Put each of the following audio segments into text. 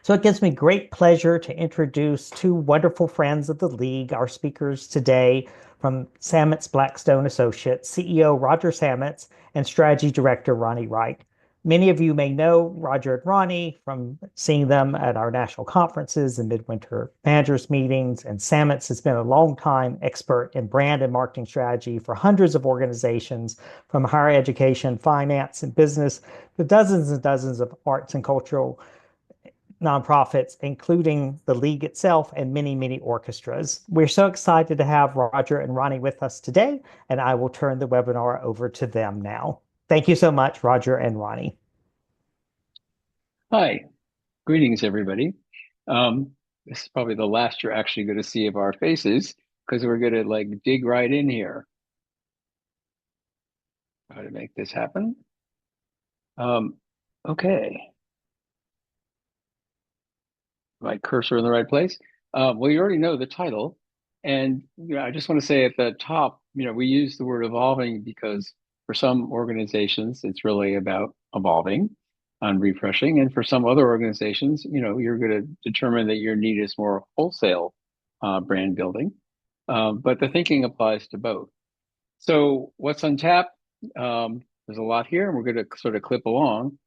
So it gives me great pleasure to introduce two wonderful friends of the League, our speakers today from Sametz Blackstone Associates, CEO Roger Sametz and Strategy Director Ronni Reich. Many of you may know Roger and Ronni from seeing them at our national conferences and midwinter managers meetings, and Sametz has been a long-time expert in brand and marketing strategy for hundreds of organizations, from higher education, finance, and business to dozens and dozens of arts and cultural nonprofits, including the League itself and many, many orchestras. We're so excited to have Roger and Ronni with us today, and I will turn the webinar over to them now. Thank you so much, Roger and Ronni. Hi, greetings, everybody. This is probably the last you're actually going to see of our faces because we're going to dig right in here. How to make this happen? Okay. My cursor in the right place? Well, you already know the title, and I just want to say at the top, we use the word evolving because for some organizations, it's really about evolving and refreshing, and for some other organizations, you're going to determine that your need is more wholesale brand building, but the thinking applies to both. So, what's on tap? There's a lot here, and we're going to sort of clip along.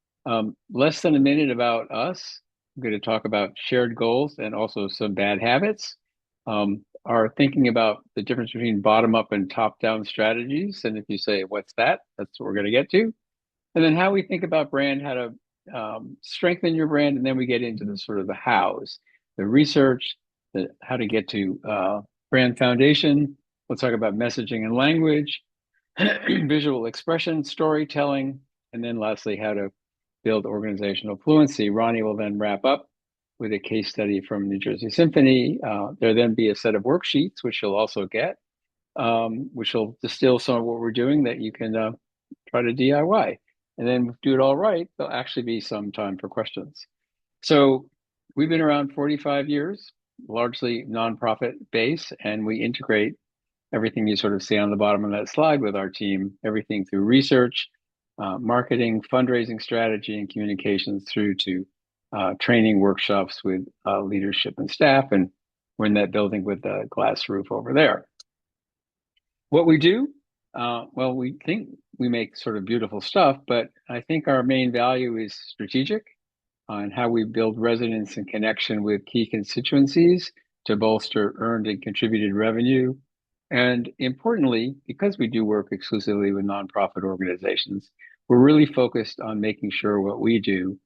Less than a minute about us. I'm going to talk about shared goals and also some bad habits. Are thinking about the difference between bottom up and top down strategies. And if you say, what's that? That's what we're going to get to. And then how we think about brand, how to strengthen your brand. And then we get into the sort of the hows, the research, how to get to brand foundation. We'll talk about messaging and language, visual expression, storytelling, and then lastly, how to build organizational fluency. Ronni will then wrap up with a case study from New Jersey Symphony. There'll then be a set of worksheets, which you'll also get, which will distill some of what we're doing that you can try to DIY. And then if you do it all right, there'll actually be some time for questions. So we've been around 45 years, largely nonprofit base, and we integrate everything you sort of see on the bottom of that slide with our team, everything through research, marketing, fundraising strategy, and communications through to training workshops with leadership and staff. And we're in that building with the glass roof over there. What we do, well, we think we make sort of beautiful stuff, but I think our main value is strategic on how we build resonance and connection with key constituencies to bolster earned and contributed revenue. And importantly, because we do work exclusively with nonprofit organizations, we're really focused on making sure what we do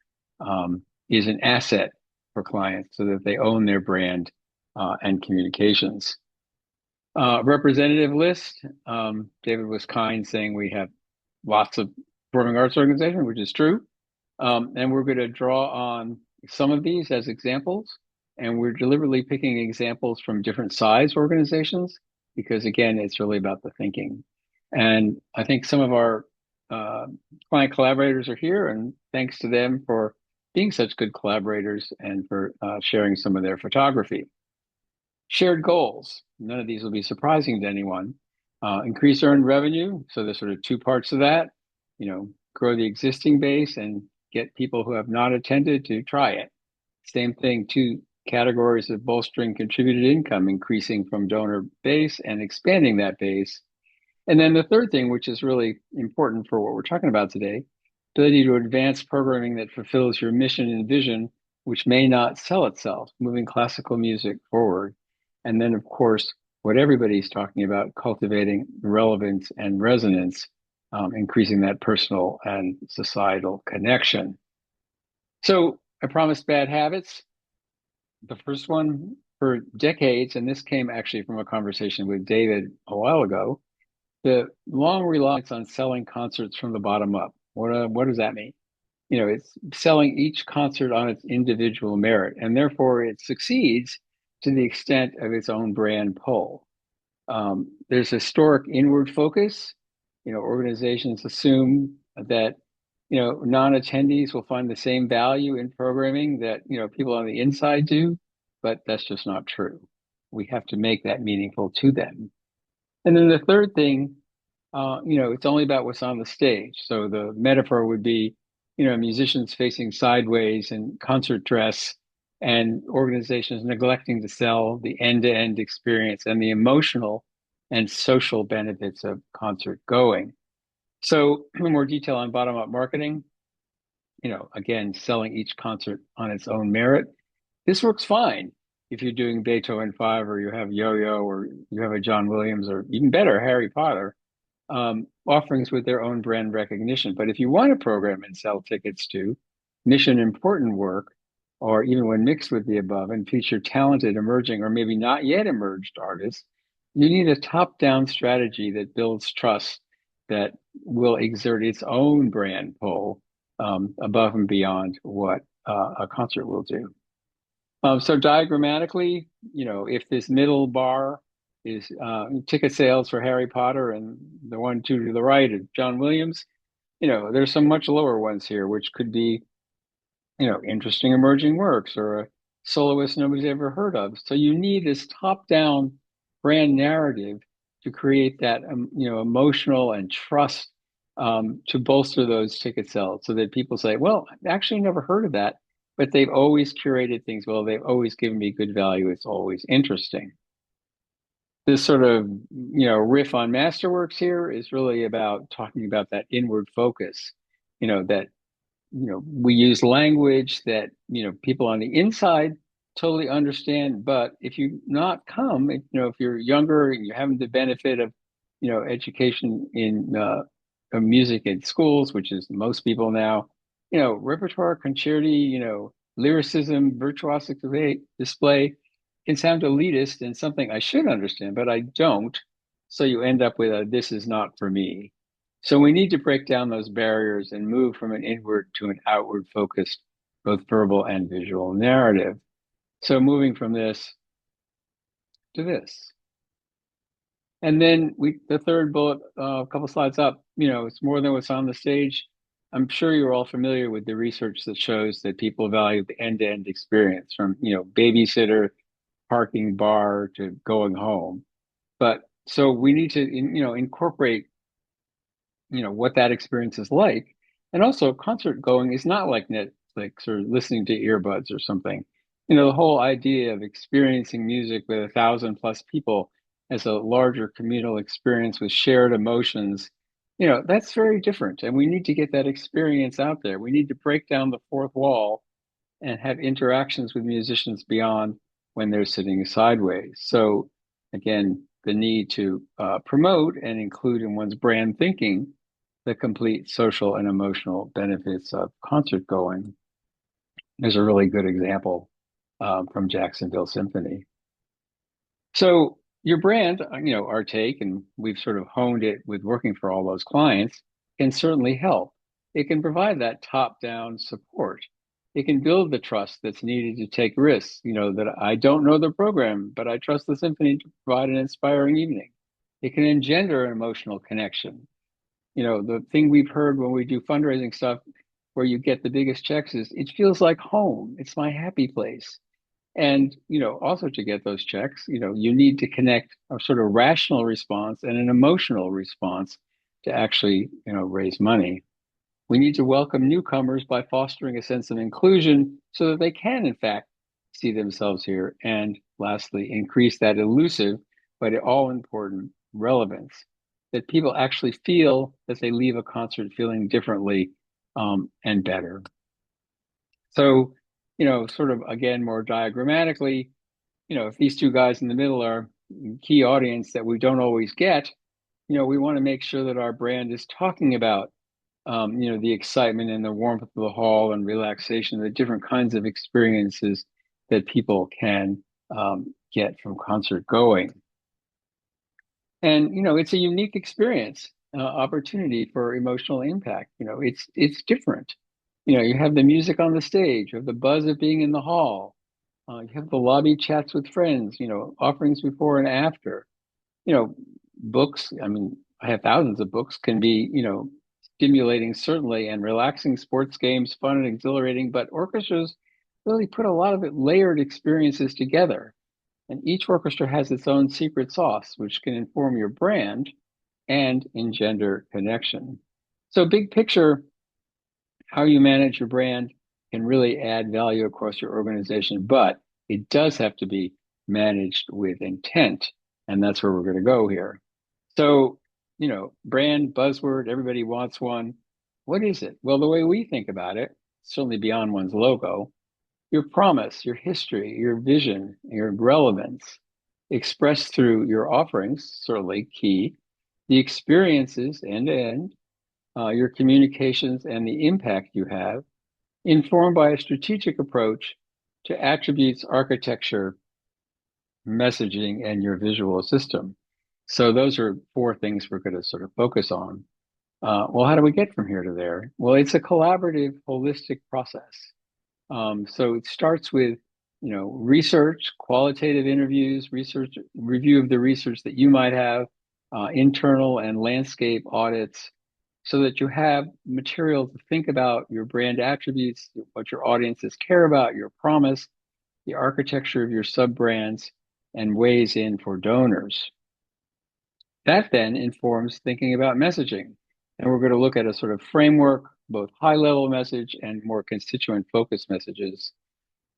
is an asset for clients so that they own their brand and communications. Representative list. David was kind saying we have lots of performing arts organizations, which is true. And we're going to draw on some of these as examples. And we're deliberately picking examples from different size organizations because, again, it's really about the thinking. And I think some of our client collaborators are here, and thanks to them for being such good collaborators and for sharing some of their photography. Shared goals. None of these will be surprising to anyone. Increase earned revenue. So there's sort of two parts of that. Grow the existing base and get people who have not attended to try it. Same thing, two categories of bolstering contributed income, increasing from donor base and expanding that base. And then the third thing, which is really important for what we're talking about today, ability to advance programming that fulfills your mission and vision, which may not sell itself, moving classical music forward. And then, of course, what everybody's talking about, cultivating relevance and resonance, increasing that personal and societal connection. So I promised bad habits. The first one, for decades, and this came actually from a conversation with David a while ago, the long reliance on selling concerts from the bottom up. What does that mean? It's selling each concert on its individual merit, and therefore it succeeds to the extent of its own brand pull. There's historic inward focus. Organizations assume that non-attendees will find the same value in programming that people on the inside do, but that's just not true. We have to make that meaningful to them. And then the third thing, it's only about what's on the stage. So the metaphor would be, musicians facing sideways in concert dress, and organizations neglecting to sell the end-to-end experience and the emotional and social benefits of concert going. So more detail on bottom-up marketing, again, selling each concert on its own merit. This works fine if you're doing Beethoven 5 or you have Yo-Yo or you have a John Williams or even better, Harry Potter, offerings with their own brand recognition. But if you want to program and sell tickets to mission important work, or even when mixed with the above and feature talented emerging or maybe not yet emerged artists, you need a top-down strategy that builds trust that will exert its own brand pull above and beyond what a concert will do. So diagrammatically, if this middle bar is ticket sales for Harry Potter and the one, two to the right of John Williams, there's some much lower ones here, which could be, interesting emerging works or a soloist nobody's ever heard of. So you need this top-down brand narrative to create that, emotional and trust to bolster those ticket sales so that people say, well, I actually never heard of that, but they've always curated things well. They've always given me good value. It's always interesting. This sort of, riff on Masterworks here is really about talking about that inward focus, that we use language that, people on the inside totally understand. But if you not come, if you're younger and you haven't the benefit of, education in music in schools, which is most people now, repertoire, concerti, lyricism, virtuosic display can sound elitist and something I should understand, but I don't. So you end up with a, this is not for me. So we need to break down those barriers and move from an inward to an outward focused, both verbal and visual narrative. So moving from this to this. And then the third bullet, a couple slides up, it's more than what's on the stage. I'm sure you're all familiar with the research that shows that people value the end-to-end experience from, babysitter, parking, bar to going home. But so we need to, incorporate what that experience is like. And also concert going is not like Netflix or listening to earbuds or something. The whole idea of experiencing music with 1,000+ people as a larger communal experience with shared emotions, that's very different. And we need to get that experience out there. We need to break down the fourth wall and have interactions with musicians beyond when they're sitting sideways. So again, the need to promote and include in one's brand thinking the complete social and emotional benefits of concert going. There's a really good example from Jacksonville Symphony. So your brand, our take, and we've sort of honed it with working for all those clients, can certainly help. It can provide that top-down support. It can build the trust that's needed to take risks, that I don't know the program, but I trust the symphony to provide an inspiring evening. It can engender an emotional connection. The thing we've heard when we do fundraising stuff where you get the biggest checks is it feels like home. It's my happy place. And, also to get those checks, you need to connect a sort of rational response and an emotional response to actually, raise money. We need to welcome newcomers by fostering a sense of inclusion so that they can, in fact, see themselves here. And lastly, increase that elusive but all important relevance, that people actually feel that they leave a concert feeling differently and better. So, sort of again, more diagrammatically, if these two guys in the middle are key audience that we don't always get, we want to make sure that our brand is talking about, the excitement and the warmth of the hall and relaxation, the different kinds of experiences that people can get from concert going. And, it's a unique experience, opportunity for emotional impact. It's different. You have the music on the stage, you have the buzz of being in the hall, you have the lobby chats with friends, offerings before and after. Books, I mean, I have thousands of books, can be, stimulating certainly and relaxing, sports games, fun and exhilarating, but orchestras really put a lot of it layered experiences together. And each orchestra has its own secret sauce, which can inform your brand and engender connection. So big picture, how you manage your brand, can really add value across your organization, but it does have to be managed with intent. And that's where we're going to go here. So, brand buzzword, everybody wants one. What is it? Well, the way we think about it, certainly beyond one's logo, your promise, your history, your vision, your relevance, expressed through your offerings, certainly key, the experiences end to end, your communications, and the impact you have, informed by a strategic approach to attributes, architecture, messaging, and your visual system. So those are four things we're going to sort of focus on. Well, how do we get from here to there? Well, it's a collaborative, holistic process. So it starts with, research, qualitative interviews, research, review of the research that you might have, internal and landscape audits, so that you have material to think about your brand attributes, what your audiences care about, your promise, the architecture of your sub brands, and ways in for donors. That then informs thinking about messaging. And we're going to look at a sort of framework, both high level message and more constituent focused messages.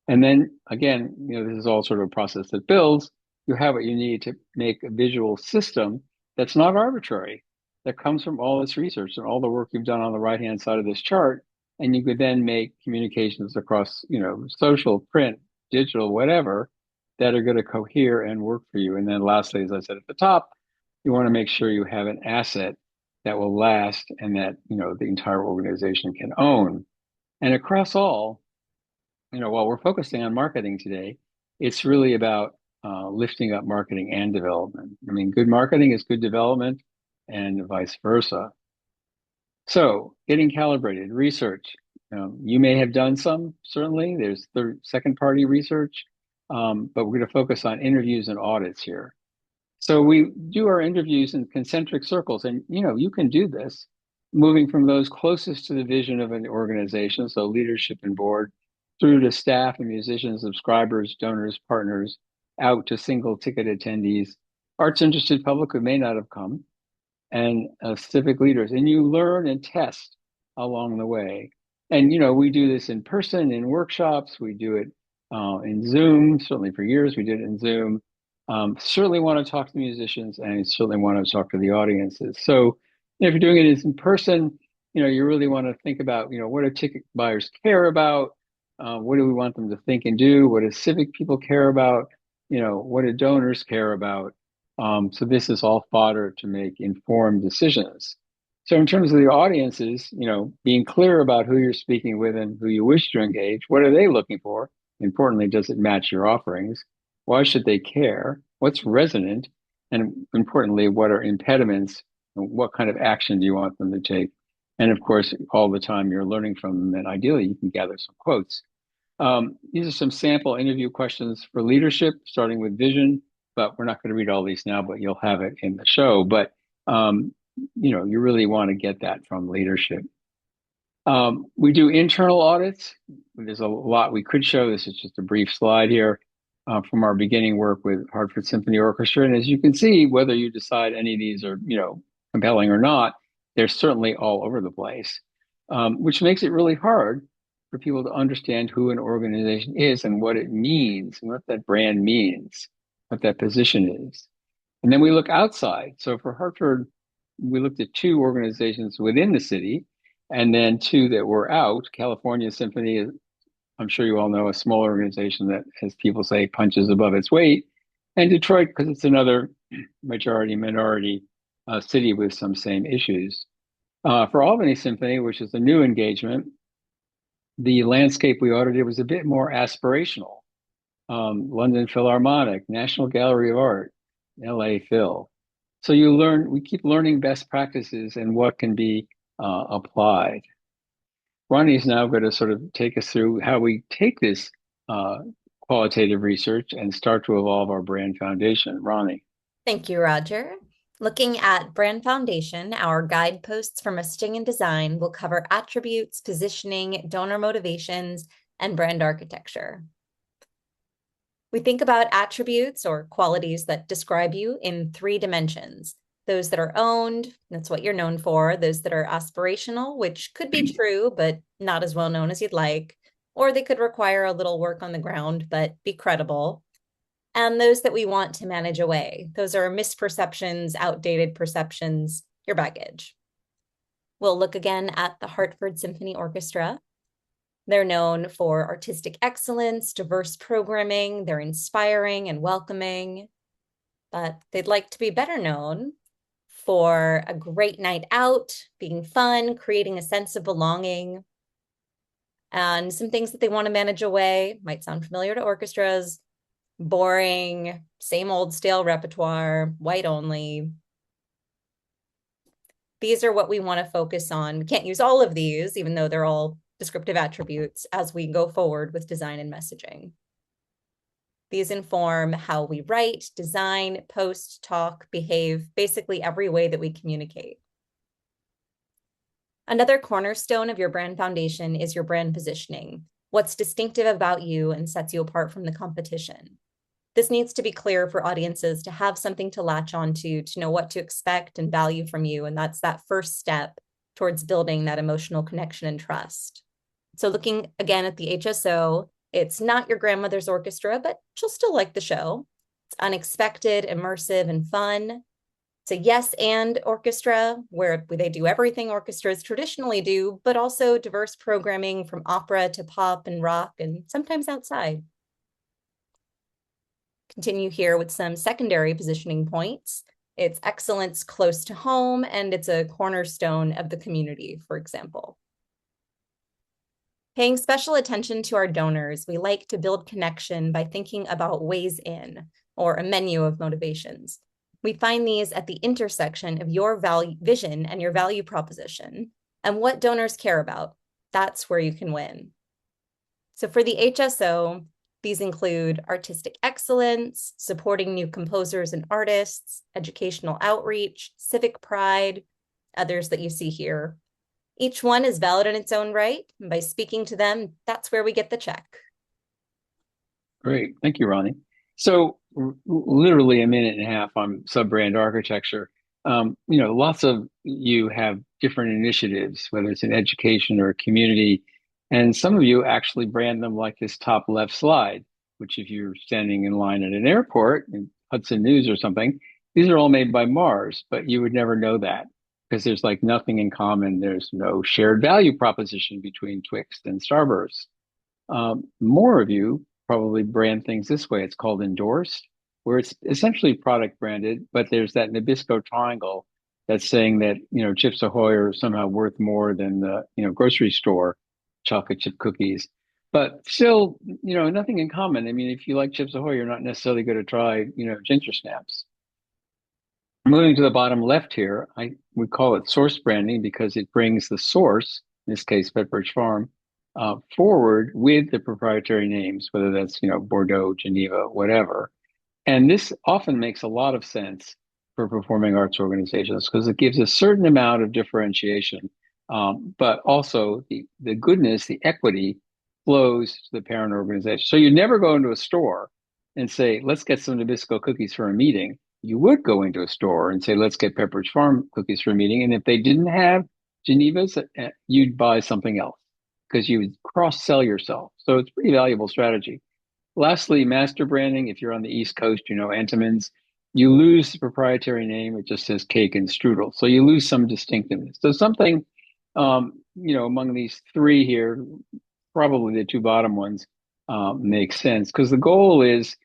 And then again, this is all sort of a process that builds. You have what you need to make a visual system that's not arbitrary, that comes from all this research and all the work you've done on the right-hand side of this chart. And you could then make communications across, social, print, digital, whatever, that are going to cohere and work for you. And then lastly, as I said at the top, you want to make sure you have an asset that will last and that, the entire organization can own. And across all, while we're focusing on marketing today, it's really about lifting up marketing and development. I mean, good marketing is good development and vice versa. So getting calibrated, research. You may have done some, certainly. There's second party research, but we're going to focus on interviews and audits here. So we do our interviews in concentric circles, and you can do this, moving from those closest to the vision of an organization, so leadership and board, through to staff and musicians, subscribers, donors, partners, out to single ticket attendees, arts interested public who may not have come, and civic leaders. And you learn and test along the way. And we do this in person, in workshops. We do it in Zoom. Certainly for years we did it in Zoom. Certainly want to talk to musicians, and certainly want to talk to the audiences. So if you're doing it in person, you really want to think about, what do ticket buyers care about? What do we want them to think and do? What do civic people care about? What do donors care about? So this is all fodder to make informed decisions. So in terms of the audiences, being clear about who you're speaking with and who you wish to engage, what are they looking for? Importantly, does it match your offerings? Why should they care? What's resonant? And importantly, what are impediments? And what kind of action do you want them to take? And of course, all the time you're learning from them, and ideally you can gather some quotes. These are some sample interview questions for leadership, starting with vision, but we're not going to read all these now, but you'll have it in the show. But, you really want to get that from leadership. We do internal audits. There's a lot we could show. This is just a brief slide here from our beginning work with Hartford Symphony Orchestra. And as you can see, whether you decide any of these are, compelling or not, they're certainly all over the place, which makes it really hard for people to understand who an organization is and what it means and what that brand means, what that position is. And then we look outside. So for Hartford, we looked at two organizations within the city and then two that were out. California Symphony, I'm sure you all know, a small organization that, as people say, punches above its weight. And Detroit, because it's another majority minority city with some same issues. For Albany Symphony, which is a new engagement, the landscape we audited was a bit more aspirational. London Philharmonic, National Gallery of Art, LA Phil. So we keep learning best practices and what can be applied. Ronni is now going to sort of take us through how we take this qualitative research and start to evolve our brand foundation. Ronni. Thank you, Roger. Looking at brand foundation, our guideposts for messaging and design will cover attributes, positioning, donor motivations, and brand architecture. We think about attributes or qualities that describe you in 3 dimensions. Those that are owned, that's what you're known for. Those that are aspirational, which could be true, but not as well known as you'd like. or they could require a little work on the ground, but be credible. And those that we want to manage away. Those are misperceptions, outdated perceptions, your baggage. We'll look again at the Hartford Symphony Orchestra. They're known for artistic excellence, diverse programming, they're inspiring and welcoming, but they'd like to be better known for a great night out, being fun, creating a sense of belonging, and some things that they want to manage away might sound familiar to orchestras: boring, same old stale repertoire, white only. These are what we want to focus on. We can't use all of these, even though they're all descriptive attributes, as we go forward with design and messaging. These inform how we write, design, post, talk, behave, basically every way that we communicate. Another cornerstone of your brand foundation is your brand positioning. What's distinctive about you and sets you apart from the competition. This needs to be clear for audiences to have something to latch onto, to know what to expect and value from you. And that's that first step towards building that emotional connection and trust. So looking again at the HSO, it's not your grandmother's orchestra, but she'll still like the show. It's unexpected, immersive, and fun. It's a yes and orchestra where they do everything orchestras traditionally do, but also diverse programming from opera to pop and rock and sometimes outside. Continue here with some secondary positioning points. It's excellence close to home, and it's a cornerstone of the community, for example. Paying special attention to our donors, we like to build connection by thinking about ways in, or a menu of motivations. We find these at the intersection of your value, vision and your value proposition, and what donors care about. That's where you can win. So for the HSO, these include artistic excellence, supporting new composers and artists, educational outreach, civic pride, others that you see here. Each one is valid in its own right, and by speaking to them, that's where we get the check. Great. Thank you, Ronni. So literally a minute and a half on sub-brand architecture. Lots of you have different initiatives, whether it's in education or community, and some of you actually brand them like this top left slide, which if you're standing in line at an airport in Hudson News or something, these are all made by Mars, but you would never know that because there's like nothing in common. There's no shared value proposition between Twixt and Starburst. More of you probably brand things this way. It's called endorsed, where it's essentially product branded, but there's that Nabisco triangle that's saying that, Chips Ahoy are somehow worth more than the, grocery store chocolate chip cookies. But still, nothing in common. I mean, if you like Chips Ahoy, you're not necessarily going to try, Ginger Snaps. Moving to the bottom left here, we call it source branding because it brings the source, in this case, Pepperidge Farm, forward with the proprietary names, whether that's, Bordeaux, Geneva, whatever. And this often makes a lot of sense for performing arts organizations because it gives a certain amount of differentiation, but also the goodness, the equity flows to the parent organization. So you never go into a store and say, let's get some Nabisco cookies for a meeting. You would go into a store and say, let's get Pepperidge Farm cookies for a meeting. And if they didn't have Geneva's, you'd buy something else because you would cross-sell yourself. So it's a pretty valuable strategy. Lastly, master branding. If you're on the East Coast, Entenmann's, you lose the proprietary name. It just says cake and strudel. So you lose some distinctiveness. So something, among these three here, probably the two bottom ones make sense because the goal is,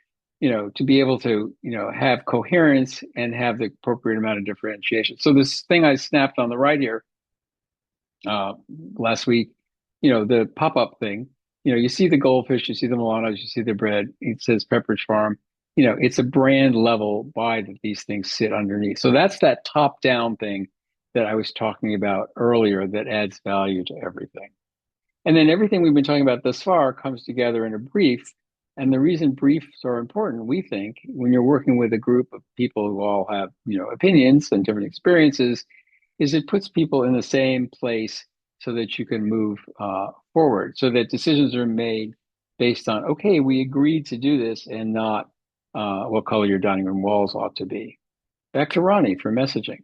to be able to, have coherence and have the appropriate amount of differentiation. So this thing I snapped on the right here last week, the pop-up thing, you see the goldfish, you see the Milanos, you see the bread, it says Pepperidge Farm. It's a brand level buy that these things sit underneath. So that's that top-down thing that I was talking about earlier that adds value to everything. And then everything we've been talking about thus far comes together in a brief. And the reason briefs are important, we think, when you're working with a group of people who all have, opinions and different experiences, is it puts people in the same place so that you can move forward, so that decisions are made based on, okay, we agreed to do this and not what color your dining room walls ought to be. Back to Ronni for messaging.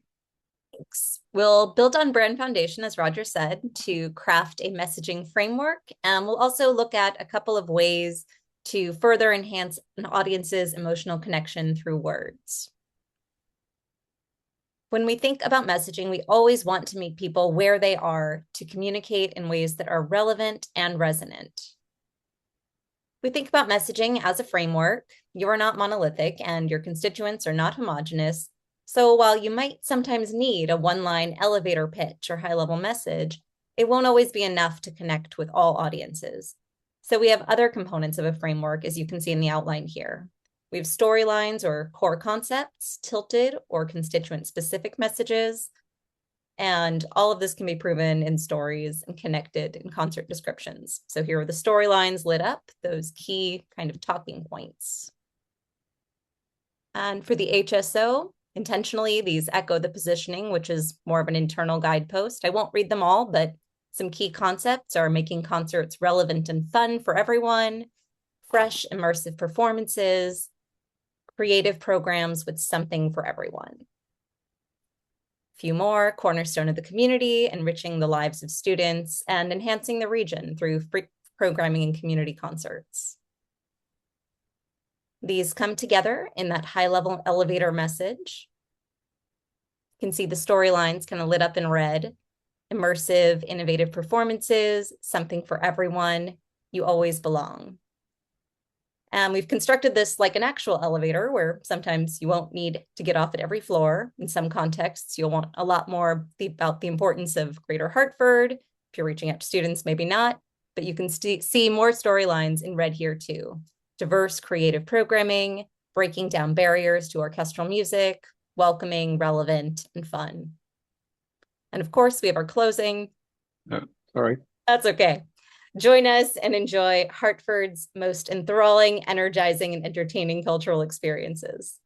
Thanks. We'll build on brand foundation, as Roger said, to craft a messaging framework. And we'll also look at a couple of ways to further enhance an audience's emotional connection through words. When we think about messaging, we always want to meet people where they are to communicate in ways that are relevant and resonant. We think about messaging as a framework. You are not monolithic and your constituents are not homogenous. So while you might sometimes need a one-line elevator pitch or high-level message, it won't always be enough to connect with all audiences. So we have other components of a framework, as you can see in the outline here. We have storylines or core concepts, tilted or constituent-specific messages, and all of this can be proven in stories and connected in concert descriptions. So here are the storylines lit up, those key kind of talking points. And for the HSO, intentionally, these echo the positioning, which is more of an internal guidepost. I won't read them all, but some key concepts are making concerts relevant and fun for everyone, fresh, immersive performances, creative programs with something for everyone. A few more: cornerstone of the community, enriching the lives of students, and enhancing the region through free programming and community concerts. These come together in that high-level elevator message. You can see the storylines kind of lit up in red: immersive, innovative performances, something for everyone, you always belong. And we've constructed this like an actual elevator, where sometimes you won't need to get off at every floor. In some contexts, you'll want a lot more about the importance of Greater Hartford. If you're reaching out to students, maybe not, but you can see more storylines in red here too. Diverse creative programming, breaking down barriers to orchestral music, welcoming, relevant, and fun. And of course, we have our closing. Sorry. That's okay. Join us and enjoy Hartford's most enthralling, energizing, and entertaining cultural experiences.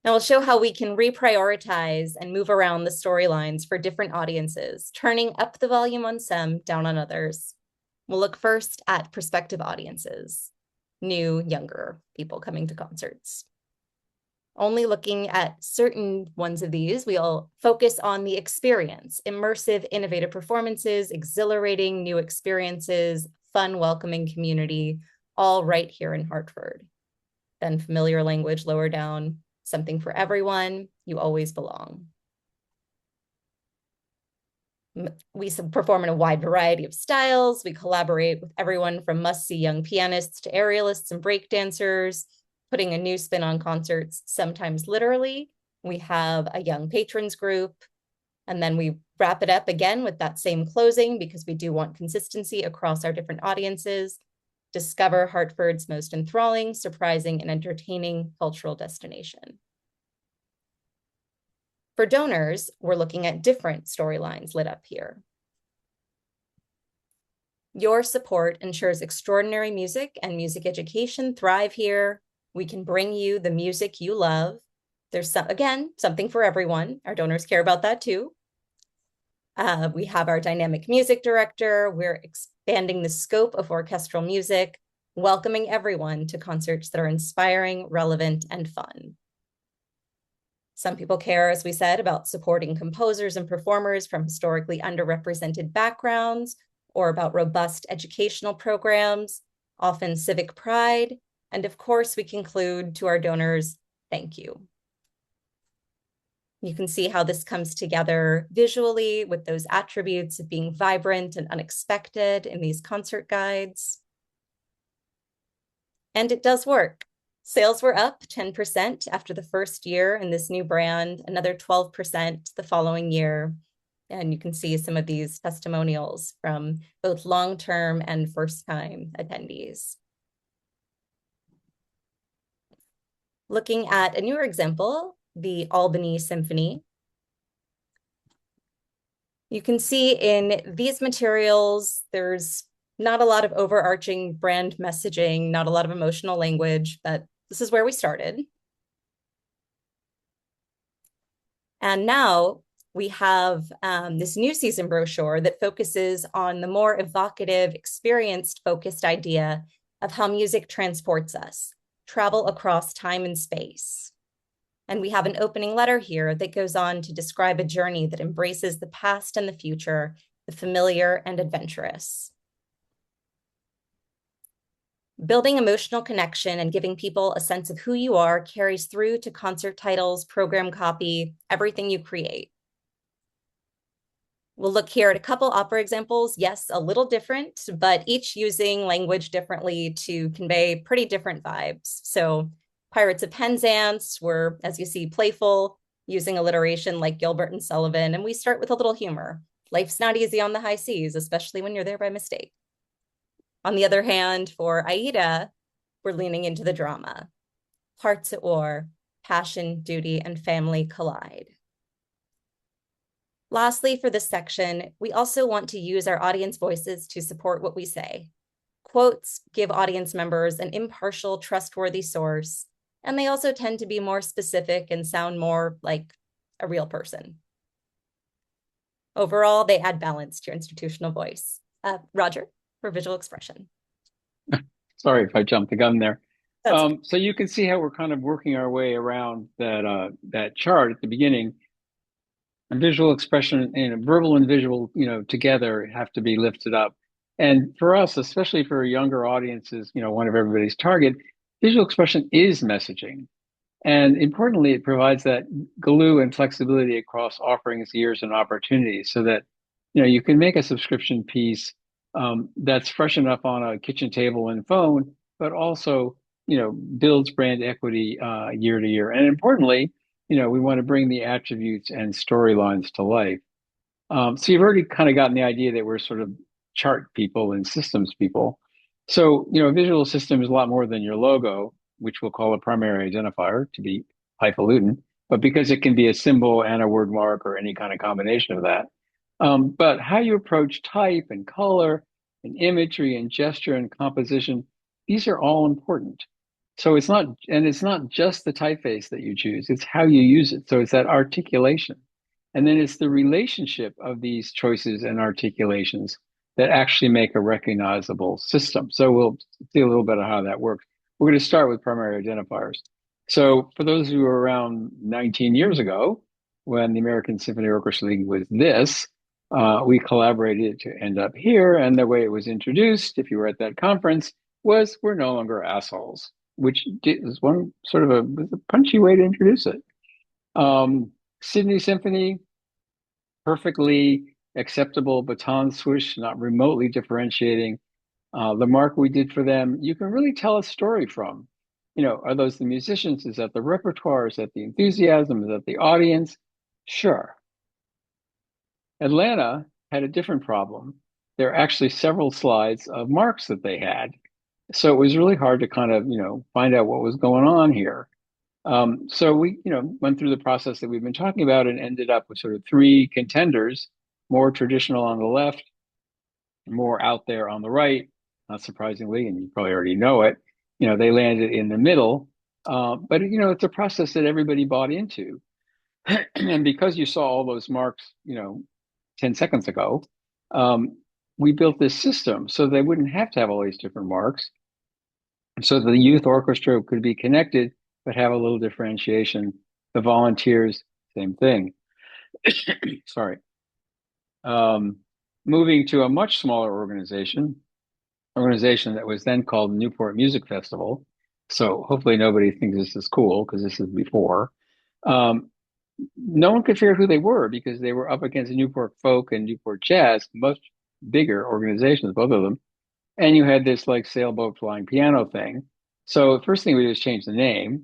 Now we'll show how we can reprioritize and move around the storylines for different audiences, turning up the volume on some, down on others. We'll look first at prospective audiences, new, younger people coming to concerts. Only looking at certain ones of these, we'll focus on the experience: immersive, innovative performances, exhilarating new experiences, fun, welcoming community, all right here in Hartford. Then familiar language lower down: something for everyone, you always belong. We perform in a wide variety of styles. We collaborate with everyone from must-see young pianists to aerialists and breakdancers, putting a new spin on concerts, sometimes literally. We have a young patrons group, and then we wrap it up again with that same closing, because we do want consistency across our different audiences. Discover Hartford's most enthralling, surprising, and entertaining cultural destination. For donors, we're looking at different storylines lit up here. Your support ensures extraordinary music and music education thrive here. We can bring you the music you love. There's, again, something for everyone. Our donors care about that too. We have our dynamic music director. We're expanding the scope of orchestral music, welcoming everyone to concerts that are inspiring, relevant, and fun. Some people care, as we said, about supporting composers and performers from historically underrepresented backgrounds, or about robust educational programs, often civic pride. And of course, we conclude to our donors, thank you. You can see how this comes together visually with those attributes of being vibrant and unexpected in these concert guides. And it does work. Sales were up 10% after the first year in this new brand, another 12% the following year. And you can see some of these testimonials from both long-term and first-time attendees. Looking at a newer example, the Albany Symphony. You can see in these materials, there's not a lot of overarching brand messaging, not a lot of emotional language, but this is where we started. And now we have this new season brochure that focuses on the more evocative, experience-focused idea of how music transports us, travel across time and space. And we have an opening letter here that goes on to describe a journey that embraces the past and the future, the familiar and adventurous. Building emotional connection and giving people a sense of who you are carries through to concert titles, program copy, everything you create. We'll look here at a couple opera examples. Yes, a little different, but each using language differently to convey pretty different vibes. So Pirates of Penzance were, as you see, playful, using alliteration like Gilbert and Sullivan. And we start with a little humor. Life's not easy on the high seas, especially when you're there by mistake. On the other hand, for Aida, we're leaning into the drama. Hearts at war, passion, duty, and family collide. Lastly, for this section, we also want to use our audience voices to support what we say. Quotes give audience members an impartial, trustworthy source, and they also tend to be more specific and sound more like a real person. Overall, they add balance to your institutional voice. Roger, for visual expression. Sorry if I jumped the gun there. So you can see how we're kind of working our way around that chart at the beginning. And visual expression and verbal and visual, together have to be lifted up. And for us, especially for younger audiences, one of everybody's target, visual expression is messaging. And importantly, it provides that glue and flexibility across offerings, years, and opportunities so that, you can make a subscription piece that's fresh enough on a kitchen table and phone, but also, builds brand equity year to year. And importantly, we want to bring the attributes and storylines to life. So you've already kind of gotten the idea that we're sort of chart people and systems people. So, a visual system is a lot more than your logo, which we'll call a primary identifier to be highfalutin, but because it can be a symbol and a word mark or any kind of combination of that. But how you approach type and color and imagery and gesture and composition, these are all important. So it's not just the typeface that you choose, it's how you use it. So it's that articulation. And then it's the relationship of these choices and articulations that actually make a recognizable system. So we'll see a little bit of how that works. We're going to start with primary identifiers. So for those who were around 19 years ago, when the American Symphony Orchestra League was this, we collaborated to end up here. And the way it was introduced, if you were at that conference, was we're no longer assholes, which is one sort of a punchy way to introduce it. Sydney Symphony, perfectly acceptable baton swoosh, not remotely differentiating. The mark we did for them, you can really tell a story from. Are those the musicians? Is that the repertoire? Is that the enthusiasm? Is that the audience? Sure. Atlanta had a different problem. There are actually several slides of marks that they had. So it was really hard to kind of, find out what was going on here. So we, went through the process that we've been talking about and ended up with sort of three contenders, more traditional on the left, more out there on the right, not surprisingly, and you probably already know it. They landed in the middle, but it's a process that everybody bought into. And because you saw all those marks, 10 seconds ago, we built this system so they wouldn't have to have all these different marks. So the youth orchestra could be connected, but have a little differentiation. The volunteers, same thing. Sorry. Moving to a much smaller organization that was then called Newport Music Festival. So hopefully nobody thinks this is cool because this is before. No one could figure out who they were because they were up against Newport Folk and Newport Jazz, much bigger organizations, both of them. And you had this like sailboat flying piano thing. So the first thing we did is change the name,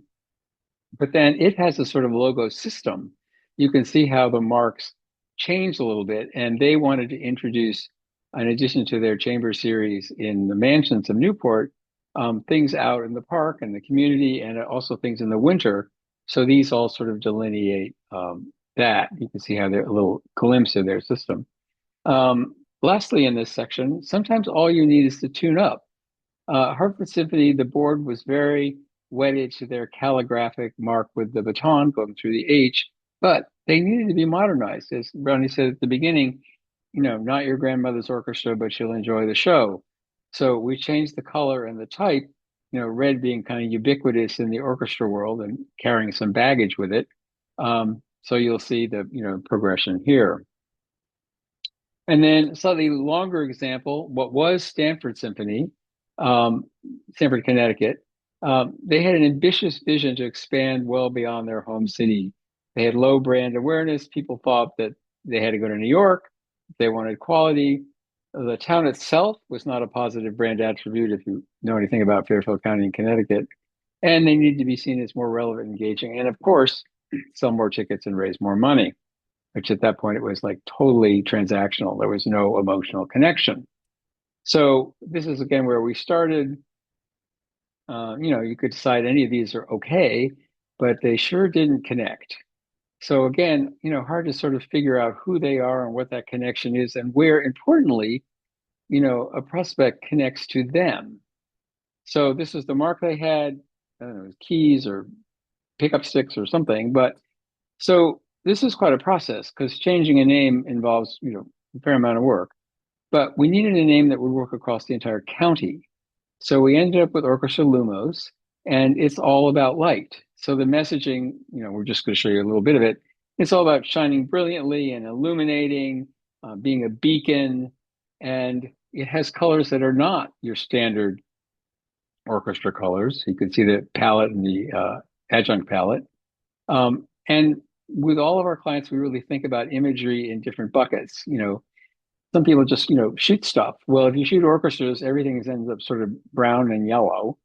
but then it has a sort of logo system. You can see how the marks changed a little bit, and they wanted to introduce, in addition to their chamber series in the mansions of Newport, things out in the park and the community, and also things in the winter. So these all sort of delineate that. You can see how they're a little glimpse of their system. Lastly, in this section, sometimes all you need is to tune up. Hartford Symphony, the board was very wedded to their calligraphic mark with the baton going through the H, but they needed to be modernized. As Ronni said at the beginning, not your grandmother's orchestra, but she'll enjoy the show. So we changed the color and the type red being kind of ubiquitous in the orchestra world and carrying some baggage with it. So you'll see the, progression here. And then slightly longer example, what was Stanford Symphony, Stanford, Connecticut, they had an ambitious vision to expand well beyond their home city. They had low brand awareness. People thought that they had to go to New York. They wanted quality. The town itself was not a positive brand attribute if you know anything about Fairfield County in Connecticut. And they needed to be seen as more relevant and engaging. And of course, sell more tickets and raise more money, which at that point it was like totally transactional. There was no emotional connection. So this is again where we started. You could decide any of these are okay, but they sure didn't connect. So again, hard to sort of figure out who they are and what that connection is, and where, importantly, a prospect connects to them. So this is the mark they had, I don't know, keys or pickup sticks or something. But so this is quite a process because changing a name involves, a fair amount of work. But we needed a name that would work across the entire county. So we ended up with Orchestra Lumos, and it's all about light. So the messaging, we're just going to show you a little bit of it. It's all about shining brilliantly and illuminating, being a beacon, and it has colors that are not your standard orchestra colors. You can see the palette and the adjunct palette. And with all of our clients, we really think about imagery in different buckets. Some people just, shoot stuff. Well, if you shoot orchestras, everything ends up sort of brown and yellow.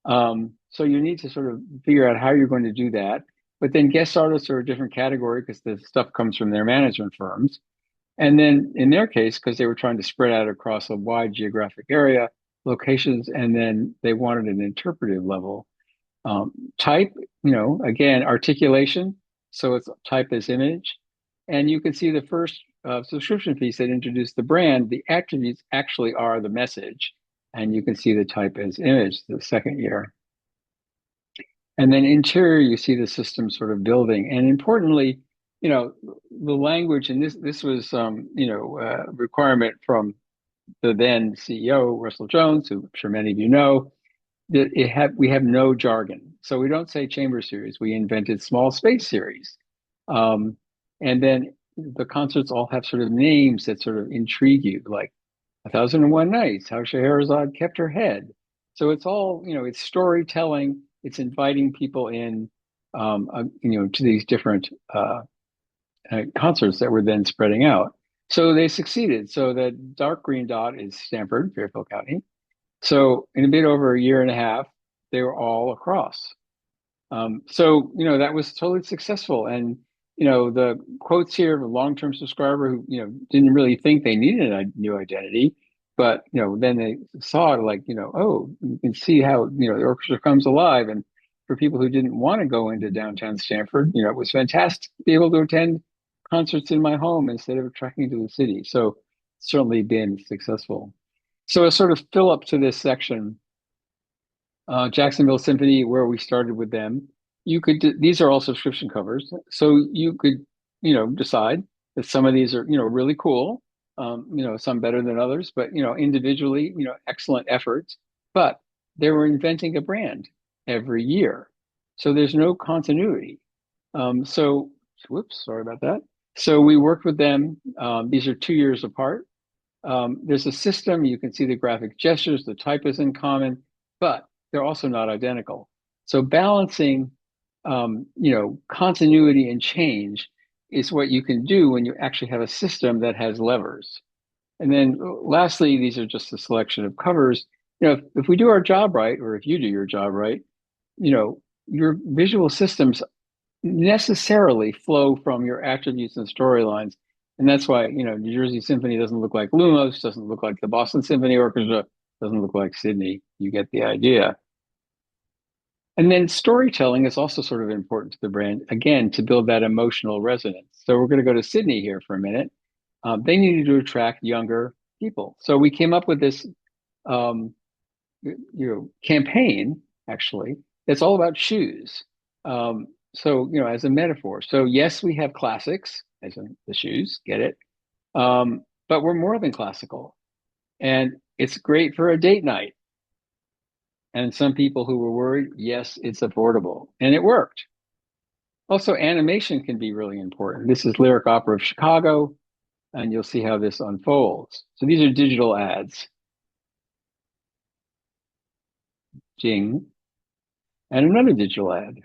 So you need to sort of figure out how you're going to do that. But then guest artists are a different category because the stuff comes from their management firms. And then in their case, because they were trying to spread out across a wide geographic area, locations, and then they wanted an interpretive level. Type, again, articulation. So it's type as image. And you can see the first subscription piece that introduced the brand, the attributes actually are the message. And you can see the type as image the second year. And then interior, you see the system sort of building. And importantly, the language, and this was, requirement from the then CEO, Russell Jones, who I'm sure many of you know, that we have no jargon. So we don't say chamber series. We invented small space series. And then the concerts all have sort of names that sort of intrigue you, like 1001 Nights, How Scheherazade Kept Her Head. So it's all, it's storytelling. It's inviting people in, to these different concerts that were then spreading out. So they succeeded. So the dark green dot is Stanford, Fairfield County. So in a bit over a year and a half, they were all across. So that was totally successful. And the quotes here of a long-term subscriber who didn't really think they needed a new identity, but then they saw it like oh, you can see how the orchestra comes alive. And for people who didn't want to go into downtown Stanford, it was fantastic to be able to attend concerts in my home instead of trekking to the city. So it's certainly been successful. So a sort of fill up to this section, Jacksonville Symphony, where we started with them. These are all subscription covers. So you could, decide that some of these are, really cool, some better than others, but, individually, excellent efforts, but they were inventing a brand every year. So there's no continuity. Whoops, sorry about that. So we worked with them. These are 2 years apart. There's a system. You can see the graphic gestures. The type is in common, but they're also not identical. So balancing, continuity and change is what you can do when you actually have a system that has levers. And then lastly, these are just a selection of covers. If we do our job right, or if you do your job right, your visual systems necessarily flow from your attributes and storylines. And that's why, New Jersey Symphony doesn't look like Lumos, doesn't look like the Boston Symphony Orchestra, doesn't look like Sydney. You get the idea. And then storytelling is also sort of important to the brand, again, to build that emotional resonance. So we're going to go to Sydney here for a minute. They needed to attract younger people. So we came up with this, campaign, actually, that's all about shoes. As a metaphor. So yes, we have classics, as in the shoes, get it? But we're more than classical. And it's great for a date night. And some people who were worried, yes, it's affordable. And it worked. Also, animation can be really important. This is Lyric Opera of Chicago, and you'll see how this unfolds. So these are digital ads. Jing. And another digital ad.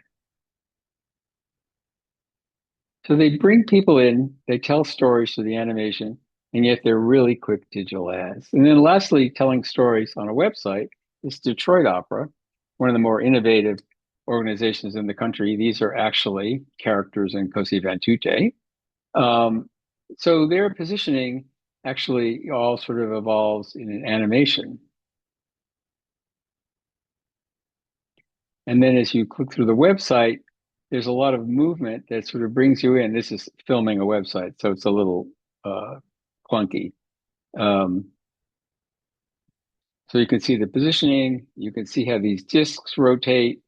So they bring people in, they tell stories through the animation, and yet they're really quick digital ads. And then lastly, telling stories on a website is Detroit Opera, one of the more innovative organizations in the country. These are actually characters in Così fan tutte. So their positioning actually all sort of evolves in an animation. And then as you click through the website, there's a lot of movement that sort of brings you in. This is filming a website, so it's a little clunky. So you can see the positioning. You can see how these discs rotate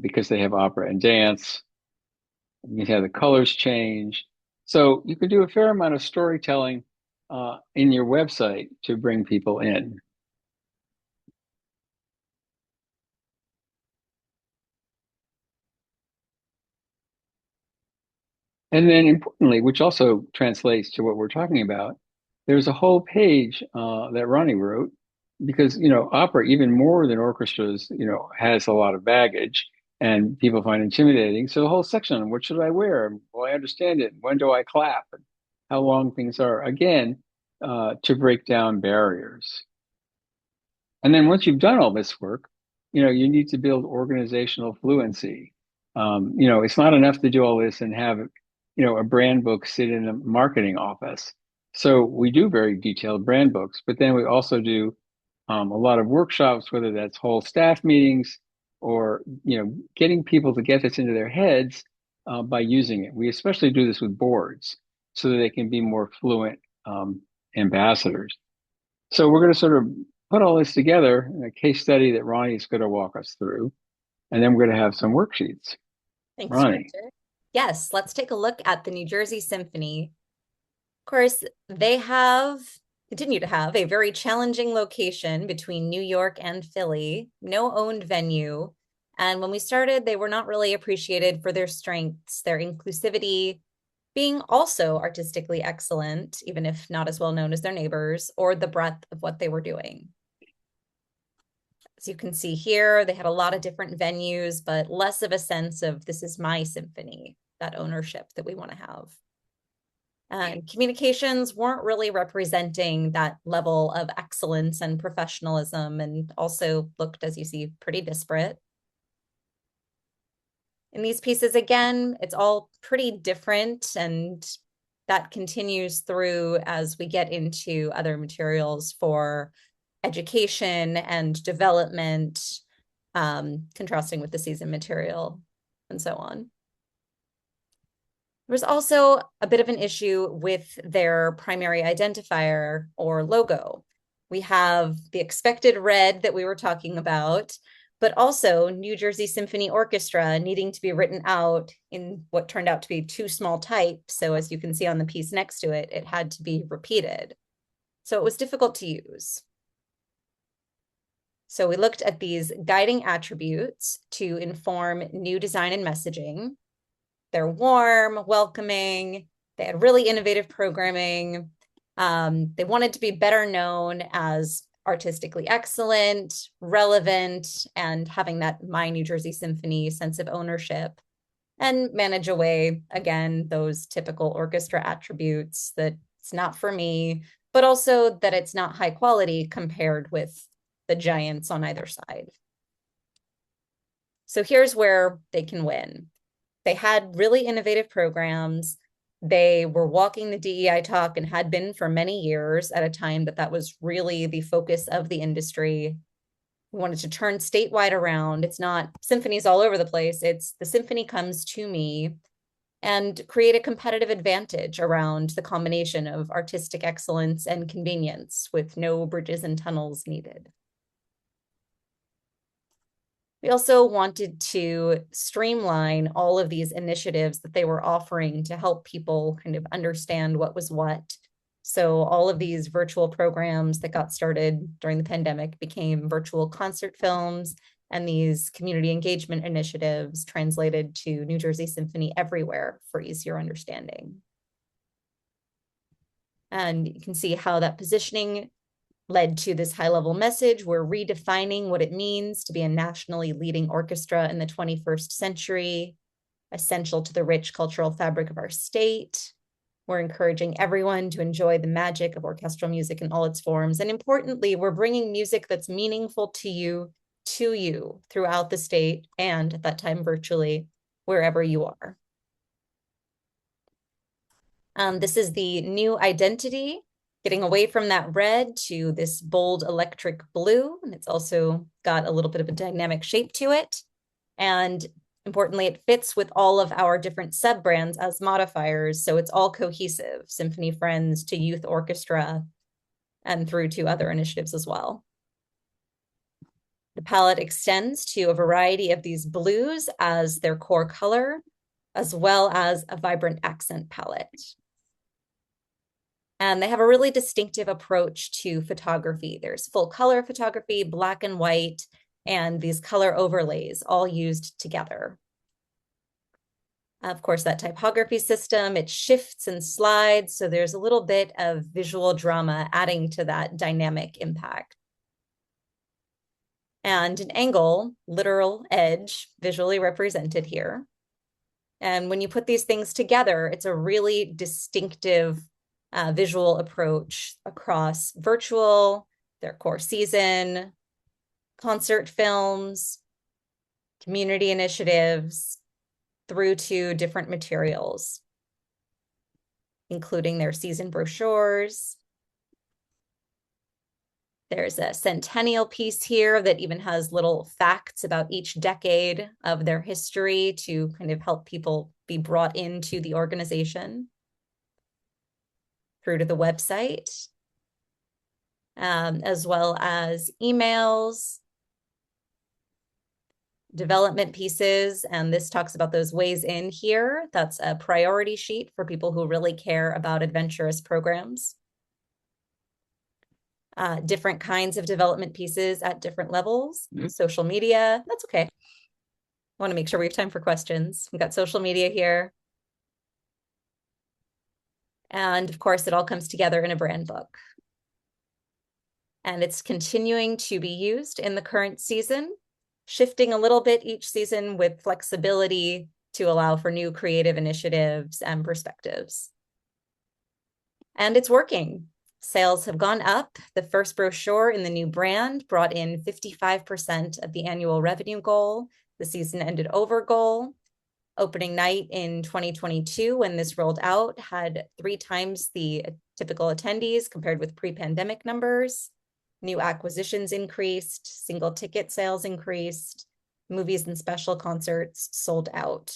because they have opera and dance. You can see how the colors change. So you can do a fair amount of storytelling in your website to bring people in. And then importantly, which also translates to what we're talking about, there's a whole page that Ronni wrote because, opera, even more than orchestras, has a lot of baggage and people find intimidating. So the whole section on what should I wear? Well, I understand it. When do I clap? And how long things are, again, to break down barriers. And then once you've done all this work, you need to build organizational fluency. It's not enough to do all this and have, a brand book sit in a marketing office. So we do very detailed brand books, but then we also do a lot of workshops, whether that's whole staff meetings or, getting people to get this into their heads by using it. We especially do this with boards so that they can be more fluent ambassadors. So we're going to sort of put all this together in a case study that Ronni is going to walk us through. And then we're going to have some worksheets. Thanks, Ronni. Roger. Yes, let's take a look at the New Jersey Symphony. Of course, they continue to have a very challenging location between New York and Philly, no owned venue. And when we started, they were not really appreciated for their strengths, their inclusivity, being also artistically excellent, even if not as well known as their neighbors, or the breadth of what they were doing. As you can see here, they had a lot of different venues, but less of a sense of this is my symphony, that ownership that we want to have. And communications weren't really representing that level of excellence and professionalism, and also looked, as you see, pretty disparate. In these pieces, again, it's all pretty different, and that continues through as we get into other materials for education and development, contrasting with the season material and so on. There was also a bit of an issue with their primary identifier or logo. We have the expected red that we were talking about, but also New Jersey Symphony Orchestra needing to be written out in what turned out to be too small type. So as you can see on the piece next to it, it had to be repeated. So it was difficult to use. So we looked at these guiding attributes to inform new design and messaging. They're warm, welcoming, they had really innovative programming. They wanted to be better known as artistically excellent, relevant, and having that My New Jersey Symphony sense of ownership, and manage away, again, those typical orchestra attributes that it's not for me, but also that it's not high quality compared with the giants on either side. So here's where they can win. They had really innovative programs. They were walking the DEI talk and had been for many years at a time that was really the focus of the industry. We wanted to turn statewide around. It's not symphonies all over the place. It's the symphony comes to me, and create a competitive advantage around the combination of artistic excellence and convenience with no bridges and tunnels needed. We also wanted to streamline all of these initiatives that they were offering to help people kind of understand what was what. So all of these virtual programs that got started during the pandemic became virtual concert films, and these community engagement initiatives translated to New Jersey Symphony Everywhere for easier understanding. And you can see how that positioning led to this high-level message. We're redefining what it means to be a nationally leading orchestra in the 21st century, essential to the rich cultural fabric of our state. We're encouraging everyone to enjoy the magic of orchestral music in all its forms. And importantly, we're bringing music that's meaningful to you throughout the state, and at that time virtually, wherever you are. This is the new identity, getting away from that red to this bold electric blue. And it's also got a little bit of a dynamic shape to it. And importantly, it fits with all of our different sub-brands as modifiers. So it's all cohesive, Symphony Friends to Youth Orchestra and through to other initiatives as well. The palette extends to a variety of these blues as their core color, as well as a vibrant accent palette. And they have a really distinctive approach to photography. There's full color photography, black and white, and these color overlays all used together. Of course, that typography system, it shifts and slides, so there's a little bit of visual drama adding to that dynamic impact. And an angle, literal edge, visually represented here. And when you put these things together, it's a really distinctive visual approach across virtual, their core season, concert films, community initiatives, through to different materials, including their season brochures. There's a centennial piece here that even has little facts about each decade of their history to kind of help people be brought into the organization. Through to the website, as well as emails, development pieces, and this talks about those ways in here. That's a priority sheet for people who really care about adventurous programs. Different kinds of development pieces at different levels. Social media, that's okay. I want to make sure we have time for questions. We've got social media here. And of course, it all comes together in a brand book. And it's continuing to be used in the current season, shifting a little bit each season with flexibility to allow for new creative initiatives and perspectives. And it's working. Sales have gone up. The first brochure in the new brand brought in 55% of the annual revenue goal. The season ended over goal. Opening night in 2022, when this rolled out, had 3 times the typical attendees compared with pre-pandemic numbers. New acquisitions increased, single ticket sales increased, movies and special concerts sold out.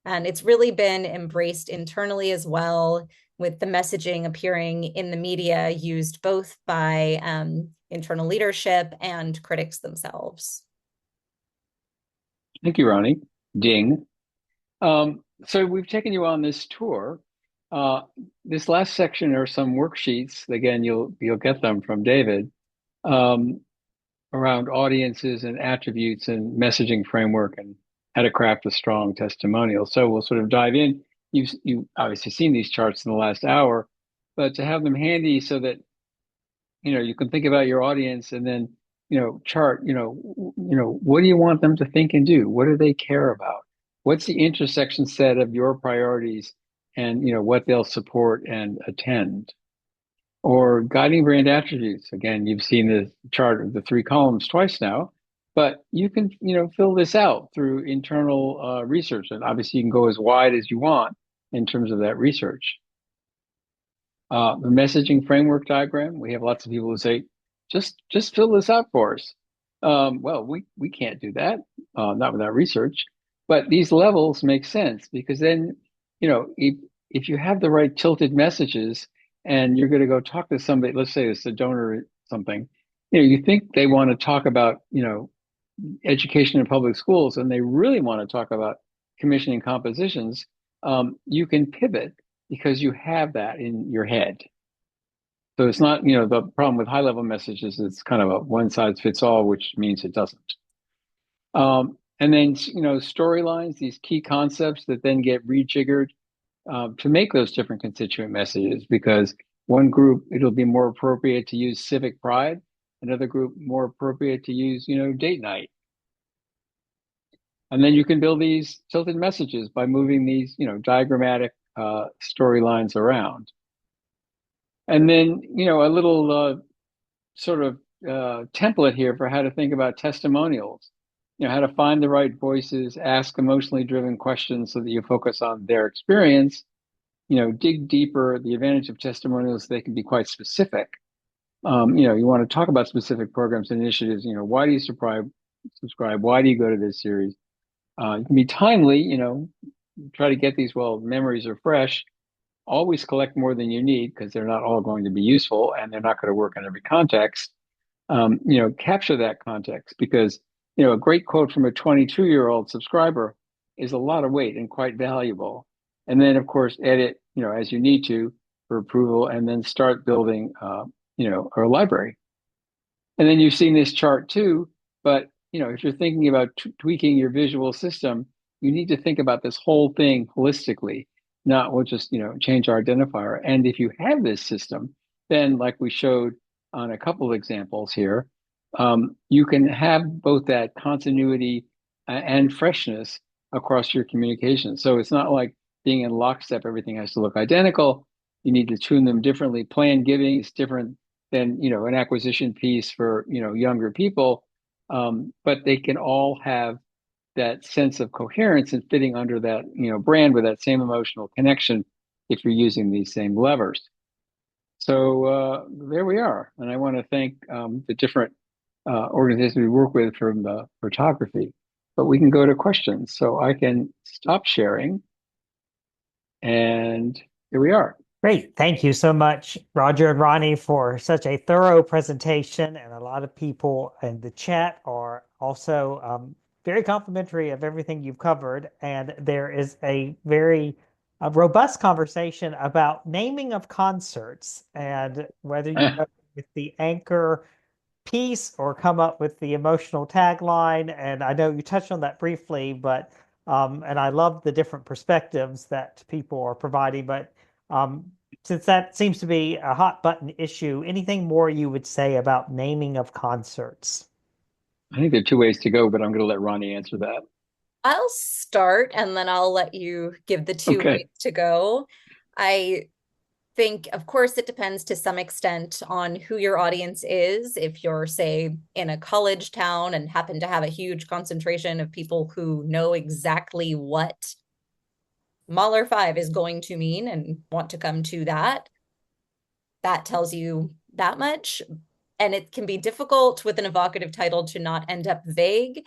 And it's really been embraced internally as well, with the messaging appearing in the media used both by internal leadership and critics themselves. Thank you, Ronni. Ding. So we've taken you on this tour. This last section are some worksheets. Again, you'll get them from David around audiences and attributes and messaging framework and how to craft a strong testimonial. So we'll sort of dive in. You've obviously seen these charts in the last hour, but to have them handy so that you can think about your audience and then chart. What do you want them to think and do? What do they care about? What's the intersection set of your priorities and what they'll support and attend? Or guiding brand attributes. Again, you've seen the chart of the 3 columns twice now, but you can fill this out through internal research, and obviously you can go as wide as you want in terms of that research. The messaging framework diagram. We have lots of people who say, just fill this out for us. Well, we can't do that, not without research. But these levels make sense because then, if you have the right tilted messages and you're going to go talk to somebody, let's say it's a donor or something, you think they want to talk about, education in public schools, and they really want to talk about commissioning compositions, you can pivot because you have that in your head. So it's not, the problem with high level messages, it's kind of a one size fits all, which means it doesn't. And then, storylines, these key concepts that then get rejiggered to make those different constituent messages, because one group, it'll be more appropriate to use civic pride, another group more appropriate to use, date night. And then you can build these tilted messages by moving these, diagrammatic storylines around. And then, a little sort of template here for how to think about testimonials. How to find the right voices, ask emotionally driven questions so that you focus on their experience, dig deeper. The advantage of testimonials, they can be quite specific. You want to talk about specific programs and initiatives. Why do you subscribe? Why do you go to this series? You can be timely, try to get these while memories are fresh. Always collect more than you need, because they're not all going to be useful and they're not going to work in every context. Capture that context, because, a great quote from a 22-year-old subscriber is a lot of weight and quite valuable. And then, of course, edit, as you need to for approval, and then start building, a library. And then you've seen this chart too, but, if you're thinking about tweaking your visual system, you need to think about this whole thing holistically, not we'll just, change our identifier. And if you have this system, then like we showed on a couple of examples here, you can have both that continuity and freshness across your communication. So it's not like being in lockstep, everything has to look identical. You need to tune them differently. Plan giving is different than, an acquisition piece for, younger people. But they can all have that sense of coherence and fitting under that, brand with that same emotional connection if you're using these same levers. So there we are. And I want to thank the different organizations we work with from the photography. But we can go to questions. So I can stop sharing. And here we are. Great. Thank you so much, Roger and Ronnie, for such a thorough presentation. And a lot of people in the chat are also very complimentary of everything you've covered. And there is a very robust conversation about naming of concerts, and whether you go with the anchor piece or come up with the emotional tagline. And I know you touched on that briefly, but and I love the different perspectives that people are providing. But since that seems to be a hot button issue, anything more you would say about naming of concerts? I think there are two ways to go, but I'm going to let Ronnie answer that. I'll start and then I'll let you give the two ways to go. I think, of course, it depends to some extent on who your audience is. If you're, say, in a college town and happen to have a huge concentration of people who know exactly what Mahler 5 is going to mean and want to come to that, that tells you that much. And it can be difficult with an evocative title to not end up vague.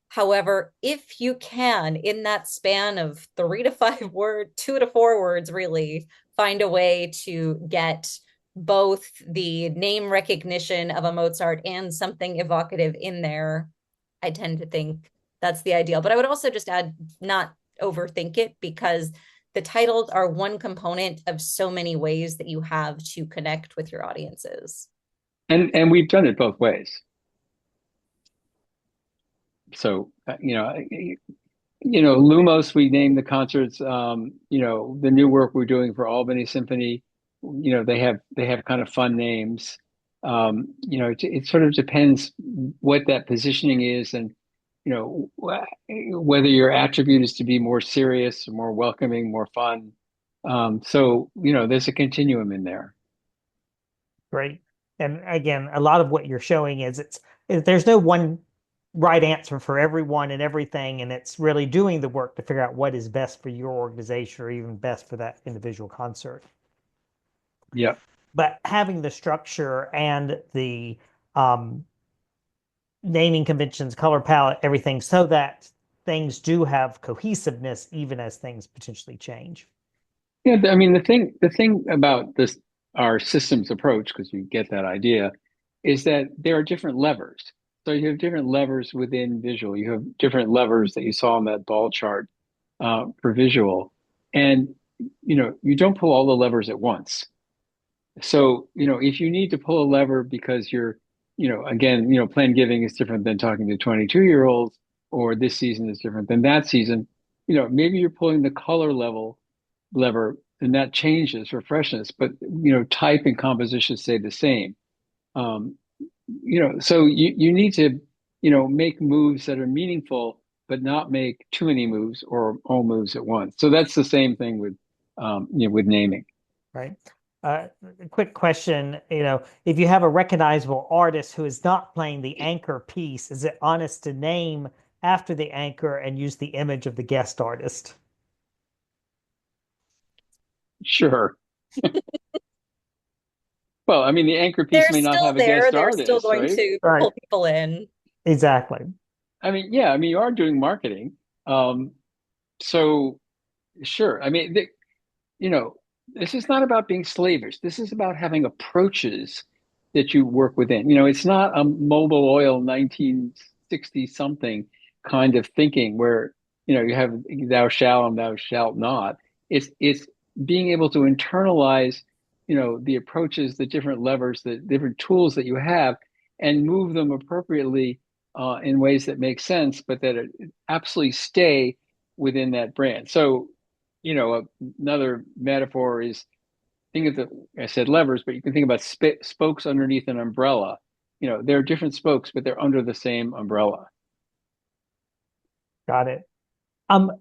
However, if you can, in that span of 3 to 5 words, 2 to 4 words, really, find a way to get both the name recognition of a Mozart and something evocative in there, I tend to think that's the ideal. But I would also just add, not overthink it, because the titles are one component of so many ways that you have to connect with your audiences. And we've done it both ways. So, Lumos, we named the concerts, the new work we're doing for Albany Symphony, they have kind of fun names. It sort of depends what that positioning is, and, whether your attribute is to be more serious, more welcoming, more fun. So, there's a continuum in there. Great. And again, a lot of what you're showing is there's no one right answer for everyone and everything, and it's really doing the work to figure out what is best for your organization or even best for that individual concert. Yeah. But having the structure and the naming conventions, color palette, everything, so that things do have cohesiveness even as things potentially change. Yeah, I mean, the thing about this, our systems approach, because you get that idea, is that there are different levers. So you have different levers within visual. You have different levers that you saw on that ball chart for visual. And, you don't pull all the levers at once. So, if you need to pull a lever because you're, again, planned giving is different than talking to 22-year-olds, or this season is different than that season, maybe you're pulling the color lever and that changes for freshness, but, type and composition stay the same. Um, so you need to, make moves that are meaningful, but not make too many moves or all moves at once. So that's the same thing with naming. Right. A quick question, if you have a recognizable artist who is not playing the anchor piece, is it honest to name after the anchor and use the image of the guest artist? Sure. Well, I mean, the anchor piece They're may not still have a there. guest They're still artist, going right? to Right. pull people in. Exactly. I mean, yeah, I mean, you are doing marketing. Um, so sure. I mean, you know, this is not about being slavish. This is about having approaches that you work within. It's not a Mobil Oil 1960 something kind of thinking where, you have thou shalt and thou shalt not. It's being able to internalize, the approaches, the different levers, the different tools that you have and move them appropriately in ways that make sense, but that absolutely stay within that brand. So, another metaphor is think of I said levers, but you can think about spokes underneath an umbrella. There are different spokes, but they're under the same umbrella. Got it. Um,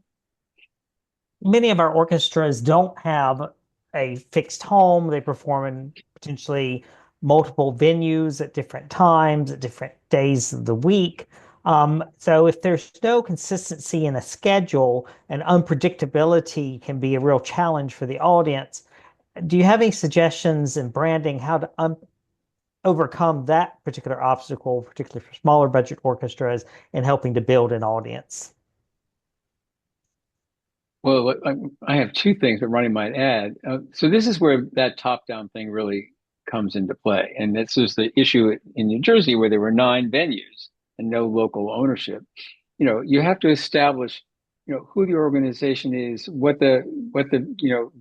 Many of our orchestras don't have a fixed home. They perform in potentially multiple venues at different times, at different days of the week. So if there's no consistency in a schedule, and unpredictability can be a real challenge for the audience. Do you have any suggestions in branding how to overcome that particular obstacle, particularly for smaller budget orchestras, in helping to build an audience? Well, I have two things that Ronnie might add. So this is where that top-down thing really comes into play, and this was the issue in New Jersey where there were 9 venues and no local ownership. You have to establish, who the organization is, what the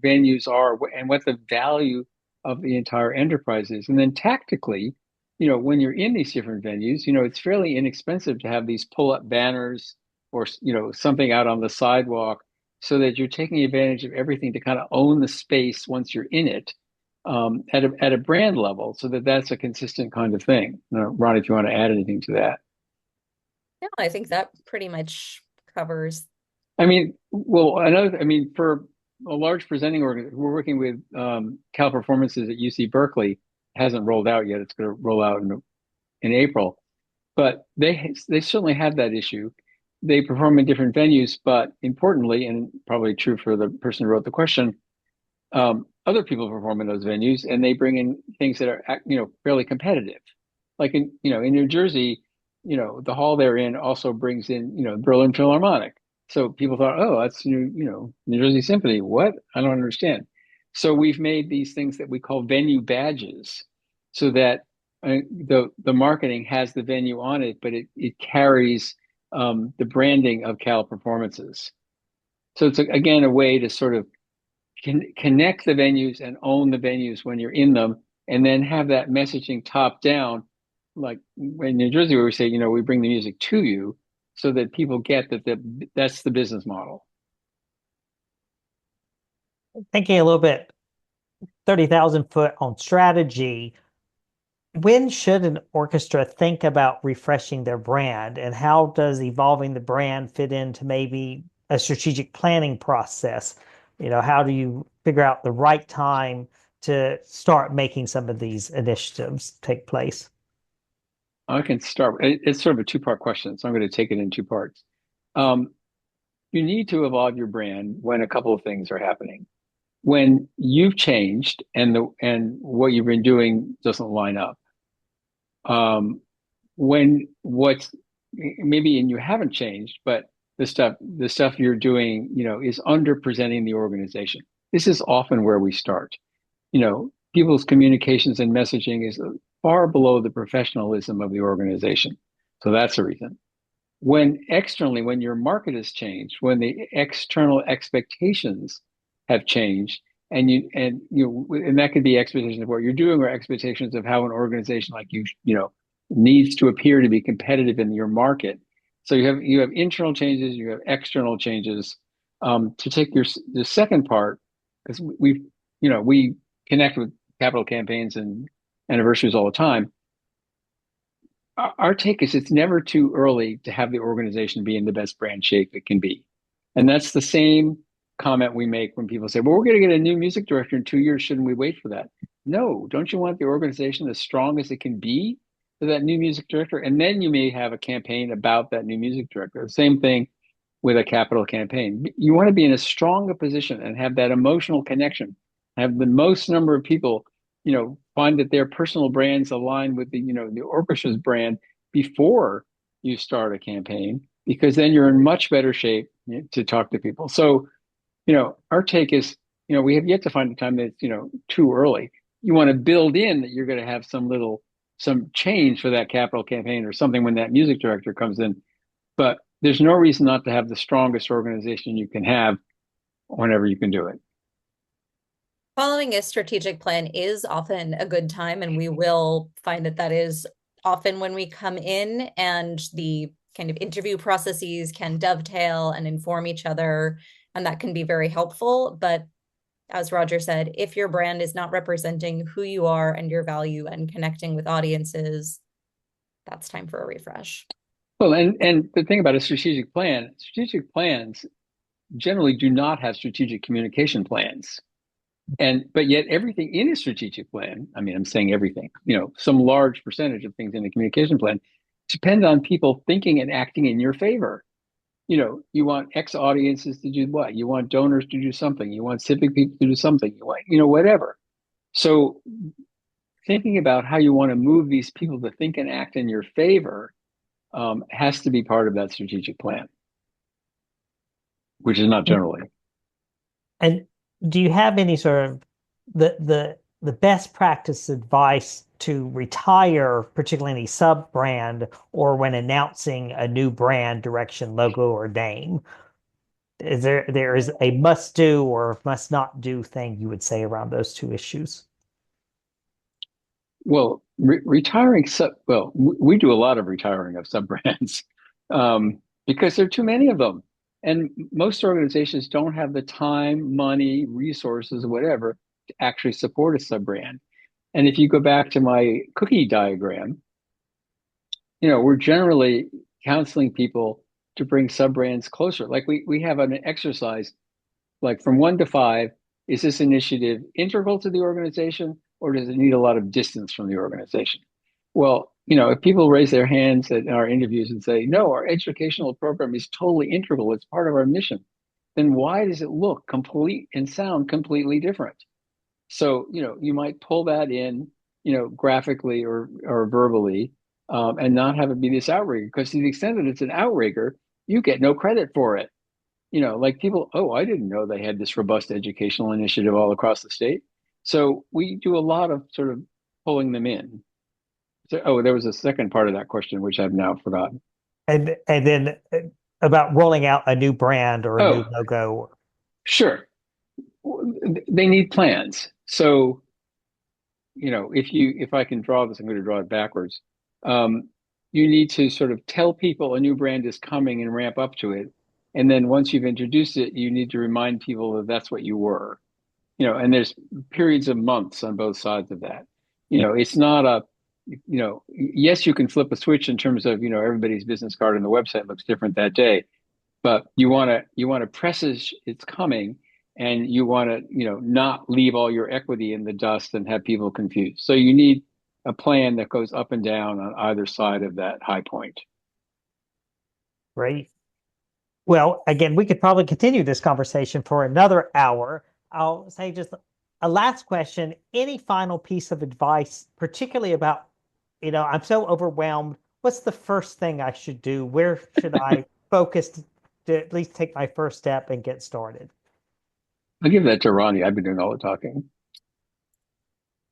venues are, and what the value of the entire enterprise is. And then tactically, when you're in these different venues, it's fairly inexpensive to have these pull-up banners or, something out on the sidewalk so that you're taking advantage of everything to kind of own the space once you're in it at a brand level so that that's a consistent kind of thing. Ron, if you want to add anything to that. No, I think that pretty much covers. I mean, well, I mean, for a large presenting organization, we're working with Cal Performances at UC Berkeley. It hasn't rolled out yet. It's going to roll out in April. But they certainly have that issue. They perform in different venues, but importantly, and probably true for the person who wrote the question, other people perform in those venues, and they bring in things that are fairly competitive. Like in New Jersey, the hall they're in also brings in Berlin Philharmonic. So people thought, oh, that's New Jersey Symphony. What? I don't understand. So we've made these things that we call venue badges, so that the marketing has the venue on it, but it carries the branding of Cal Performances. So it's again a way to sort of connect the venues and own the venues when you're in them, and then have that messaging top down, like in New Jersey where we say, we bring the music to you, so that people get that's the business model. Thinking a little bit 30,000 foot on strategy, when should an orchestra think about refreshing their brand, and how does evolving the brand fit into maybe a strategic planning process? How do you figure out the right time to start making some of these initiatives take place? I can start. It's sort of a two-part question, so I'm going to take it in two parts. Um, you need to evolve your brand when a couple of things are happening. When you've changed and what you've been doing doesn't line up. When what's maybe and you haven't changed, but the stuff you're doing, is underrepresenting the organization. This is often where we start. People's communications and messaging is far below the professionalism of the organization. So that's a reason. When externally, when your market has changed, when the external expectations have changed, and that could be expectations of what you're doing or expectations of how an organization like you needs to appear to be competitive in your market. So you have internal changes, you have external changes. To take the second part, because we connect with capital campaigns and anniversaries all the time. Our take is it's never too early to have the organization be in the best brand shape it can be. And that's the same comment we make when people say, well, we're going to get a new music director in 2 years. Shouldn't we wait for that? No, don't you want the organization as strong as it can be for that new music director? And then you may have a campaign about that new music director. The same thing with a capital campaign. You want to be in as strong a position and have that emotional connection, have the most number of people find that their personal brands align with the orchestra's brand before you start a campaign, because then you're in much better shape to talk to people. So, our take is, we have yet to find a time that's, too early. You want to build in that you're going to have some change for that capital campaign or something when that music director comes in. But there's no reason not to have the strongest organization you can have whenever you can do it. Following a strategic plan is often a good time, and we will find that is often when we come in, and the kind of interview processes can dovetail and inform each other, and that can be very helpful. But as Roger said, if your brand is not representing who you are and your value and connecting with audiences, that's time for a refresh. Well, and the thing about a strategic plans generally do not have strategic communication plans. But yet everything in a strategic plan, I mean, I'm saying everything, some large percentage of things in a communication plan depend on people thinking and acting in your favor. You want X audiences to do what? You want donors to do something. You want civic people to do something. You want, whatever. So thinking about how you want to move these people to think and act in your favor has to be part of that strategic plan, which is not generally. And do you have any sort of the best practice advice to retire, particularly any sub brand or when announcing a new brand, direction, logo, or name? Is there is a must do or must not do thing you would say around those two issues? Well, retiring we do a lot of retiring of sub brands because there are too many of them. And most organizations don't have the time, money, resources, whatever, to actually support a sub brand. And if you go back to my cookie diagram, we're generally counseling people to bring sub brands closer. Like we have an exercise, like from 1 to 5, is this initiative integral to the organization or does it need a lot of distance from the organization? Well, if people raise their hands at our interviews and say, no, our educational program is totally integral, it's part of our mission, then why does it look complete and sound completely different? So, you might pull that in, graphically or verbally, and not have it be this outrigger, because to the extent that it's an outrigger, you get no credit for it. Like people, oh, I didn't know they had this robust educational initiative all across the state. So we do a lot of sort of pulling them in. So, there was a second part of that question, which I've now forgotten. And then about rolling out a new brand or a new logo. Sure. They need plans. So, if I can draw this, I'm going to draw it backwards. You need to sort of tell people a new brand is coming and ramp up to it. And then once you've introduced it, you need to remind people that that's what you were. And there's periods of months on both sides of that. It's not yes, you can flip a switch in terms of, everybody's business card on the website looks different that day, but you want to presage it's coming, and you want to, not leave all your equity in the dust and have people confused. So you need a plan that goes up and down on either side of that high point. Great. Well, again, we could probably continue this conversation for another hour. I'll say just a last question. Any final piece of advice, particularly about, I'm so overwhelmed. What's the first thing I should do? Where should I focus to at least take my first step and get started? I'll give that to Ronni. I've been doing all the talking.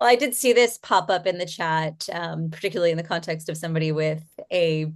Well, I did see this pop up in the chat, particularly in the context of somebody with a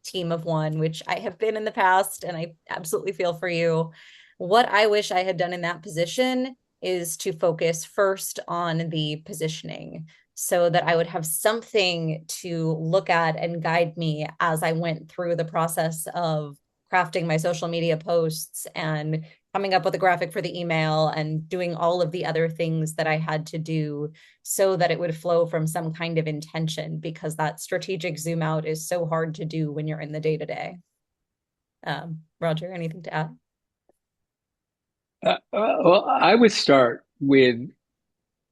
team of one, which I have been in the past, and I absolutely feel for you. What I wish I had done in that position is to focus first on the positioning so that I would have something to look at and guide me as I went through the process of crafting my social media posts and coming up with a graphic for the email and doing all of the other things that I had to do so that it would flow from some kind of intention, because that strategic zoom out is so hard to do when you're in the day to day. Roger, anything to add? Well, I would start with,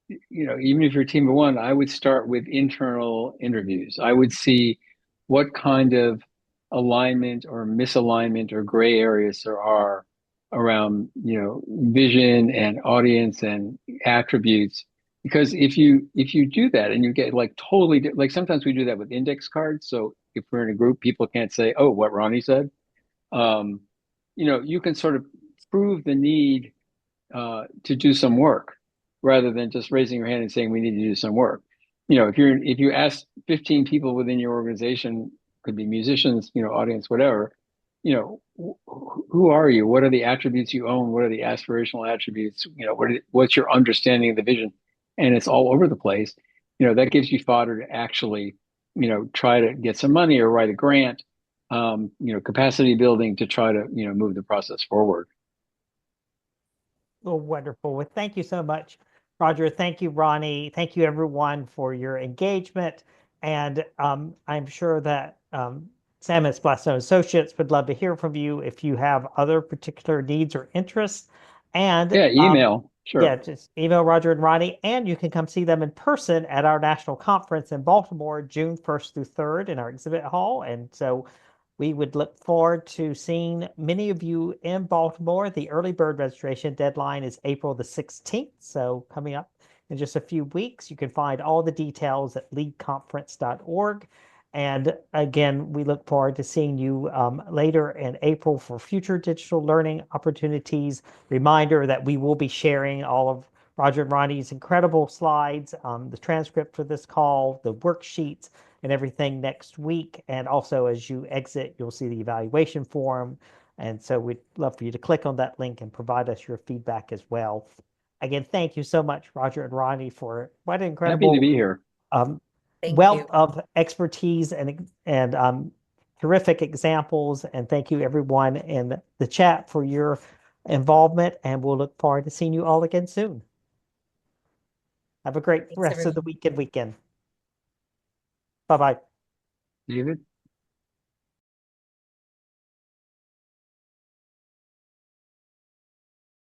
even if you're a team of one, I would start with internal interviews. I would see what kind of alignment or misalignment or gray areas there are around, vision and audience and attributes. Because if you do that and you get like totally like sometimes we do that with index cards. So if we're in a group, people can't say, "Oh, what Ronnie said." Um, you can sort of prove the need to do some work rather than just raising your hand and saying we need to do some work. If you ask 15 people within your organization, could be musicians, audience, whatever, who are you? What are the attributes you own? What are the aspirational attributes? What's your understanding of the vision? And it's all over the place. That gives you fodder to actually, try to get some money or write a grant, capacity building to try to, move the process forward. Oh, wonderful. Well, thank you so much, Roger. Thank you, Ronnie. Thank you, everyone, for your engagement. And I'm sure that Sametz Blackstone Associates would love to hear from you if you have other particular needs or interests. And Yeah, email. yeah, Sure. just email Roger and Ronnie, and you can come see them in person at our national conference in Baltimore, June 1st through 3rd in our exhibit hall. And so we would look forward to seeing many of you in Baltimore. The early bird registration deadline is April the 16th. So coming up in just a few weeks, you can find all the details at leagueconference.org. And again, we look forward to seeing you later in April for future digital learning opportunities. Reminder that we will be sharing all of Roger and Ronnie's incredible slides, the transcript for this call, the worksheets, and everything next week. And also, as you exit, you'll see the evaluation form. And so we'd love for you to click on that link and provide us your feedback as well. Again, thank you so much, Roger and Ronnie, for what an Happy to incredible be here. Thank wealth you. of expertise and terrific examples. And thank you, everyone in the chat, for your involvement. And we'll look forward to seeing you all again soon. Have a great Thanks, rest of the everyone. weekend. Bye-bye. David?